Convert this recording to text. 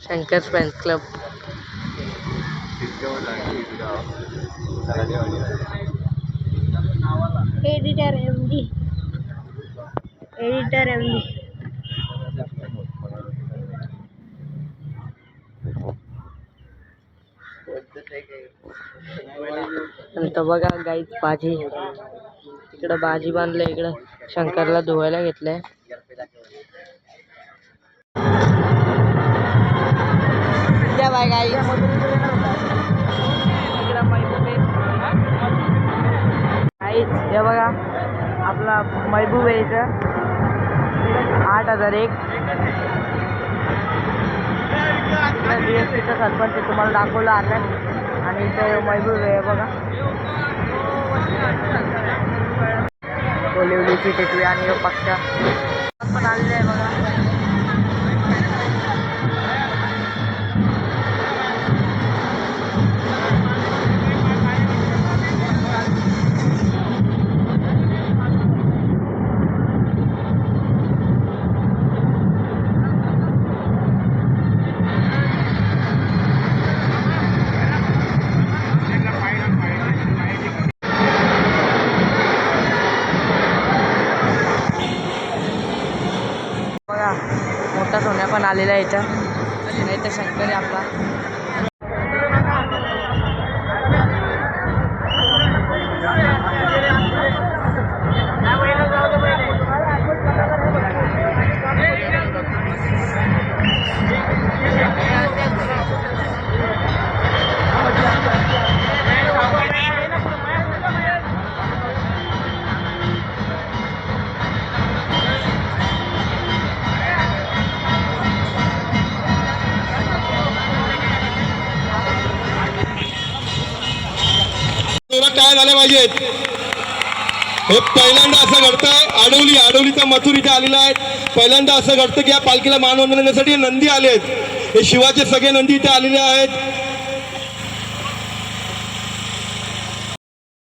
Shankar fans club. Editor MD. नंतर बघा गाईच भाजी, इकडं भाजी बांधले, इकडं शंकरला धुवायला घेतलंय. बाय गाई. हे बघा आपला महबूब आहे इथं 8001 DSPचा सरपंच तुम्हाला दाखवलं आता. आणि इथं महबूब आहे बघा, बोलिवलीची टिटवी आणि पक्षा पण आलेले आहे बघा. बघा मोठा सोन्या पण आलेला आहे इथं. नाही तर शंकर आहे आपला. काय झाले पाहिजेत. हे पहिल्यांदा असं घडतंय. आडवलीचा मथुर इथे आलेला आहे. पहिल्यांदा असं घडतं की या पालखीला मानवंदनेसाठी नंदी आलेत. हे शिवाचे सगळे नंदी इथे आलेले आहेत.